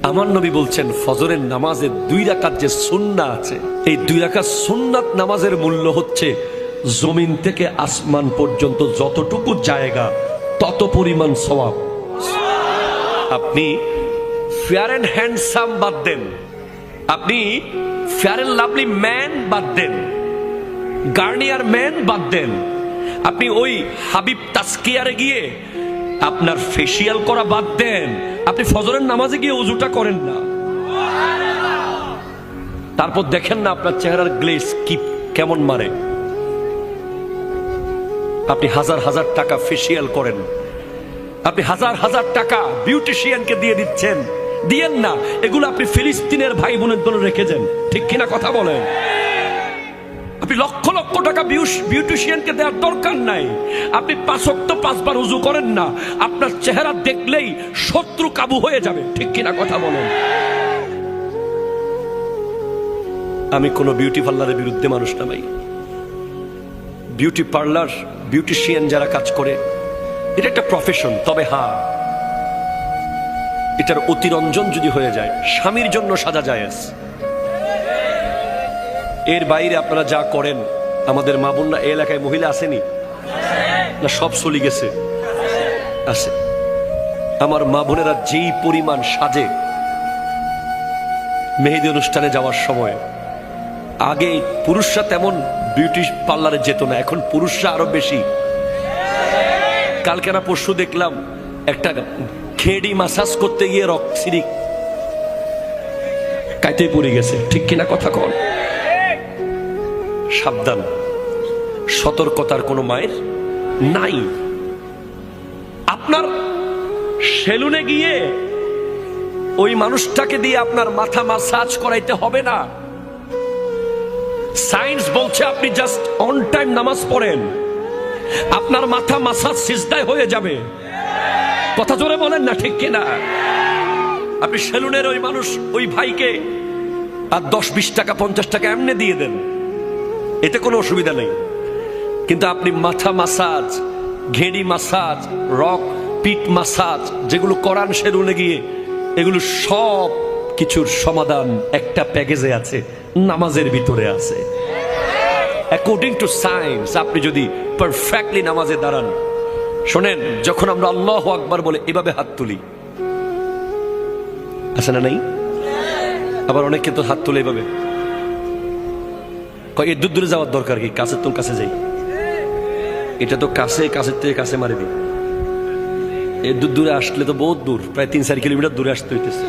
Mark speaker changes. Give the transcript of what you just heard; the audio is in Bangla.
Speaker 1: আমার নবী বলছেন ফজরের নামাজের 2 রাকাত যে সুন্নাহ আছে, এই 2 রাকাত সুন্নাত নামাজের মূল্য হচ্ছে জমিন থেকে আসমান পর্যন্ত যতটুকু জায়গা তত পরিমাণ সওয়াব। আপনি ফেয়ার অ্যান্ড হ্যান্ডসাম বাদ দেন, আপনি ফেয়ার অ্যান্ড লাভলি ম্যান বাদ দেন, গার্নিয়ার ম্যান বাদ দেন, আপনি ওই হাবিব তাসকিয়ারে গিয়ে আপনার ফেসিয়াল করা বাদ দেন, আপনি ফজরের নামাজে গিয়ে ওযুটা করেন না, তারপর দেখেন না আপনার চেহারার গ্লেজ কি কেমন মারে। আপনি হাজার হাজার টাকা ফেসিয়াল করেন, আপনি হাজার হাজার টাকা বিউটিশিয়ানকে দিয়ে দিচ্ছেন, দিয়েন না, এগুলো আপনি ফিলিস্তিনের ভাই বোনের জন্য রেখে যান, ঠিক কিনা কথা বলেন? আপনি লক্ষ লক্ষ টাকা বিউটিশিয়ানকে দেওয়ার দরকার নাই। আপনি 5 ওয়াক্ত 5 বার ওযু করেন না, আপনার চেহারা দেখলেই শত্রু কাবু হয়ে যাবে, ঠিক কিনা কথা বলেন? আমি কোনো বিউটি পার্লারের বিরুদ্ধে মানুষ না ভাই। বিউটি পার্লার, বিউটিশিয়ান যারা কাজ করে এটা একটা প্রফেশন, তবে হ্যাঁ এটার অতিরঞ্জন যদি হয়ে যায়, স্বামীর জন্য সাজা জায়েজ। এর বাইরে আপনারা যা করেন, আমাদের মা বোনরা এই এলাকায় মহিলা আসেনি না, সব চলে গেছে, আছে। আমার মা বোনেরা যেই পরিমাণ সাজে মেহেদি অনুষ্ঠানে যাওয়ার সময়, আগে পুরুষরা তেমন বিউটি পার্লারে যেত না, এখন পুরুষরা আরো বেশি। কালকে না পরশু দেখলাম একটা খেডি মাসাজ করতে গিয়ে রক্সিরি কাইতে পড়ে গেছে, ঠিক কিনা কথা কন? সাবধান, সতর্কতার কোনো মায়ের নাই। আপনার সেলুনে গিয়ে ওই মানুষটাকে দিয়ে আপনার মাথা মাসাজ করাইতে হবে না। সায়েন্স বলছে আপনি জাস্ট অন টাইম নামাজ পড়েন, আপনার মাথা মাসাজ সিজদায় হয়ে যাবে। কথা জোরে বলেন না, ঠিক কিনা? আপনি সেলুনের ওই মানুষ, ওই ভাইকে আর 10-20 টাকা 50 টাকা এমনি দিয়ে দেন, এতে কোনো অসুবিধা নেই। কিন্তু আপনি মাথা মাসাজ, ঘেড়ি মাসাজ, রক পিট মাসাজ যেগুলো করান সেলুনে গিয়ে, এগুলো সব কিছুর সমাধান একটা প্যাকেজে আছে, নামাজের ভিতরে আছে। অ্যাকর্ডিং টু সায়েন্স আপনি যদি পারফেক্টলি নামাজে দাঁড়ান, শোনেন, যখন আমরা আল্লাহু আকবার বলে এভাবে হাত তুলি, আছে না নাই? আবার অনেকে তো হাত তুলে এভাবে, এর দূর দূরে যাওয়ার দরকার কি, কাছের তো কাছে যাই, এটা তো কাছে, কাছের থেকে কাছে মারি দিই। এর দূর দূরে আসলে তো বহুত দূর, প্রায় 3-4 কিলোমিটার দূরে আসতে হইতেছে।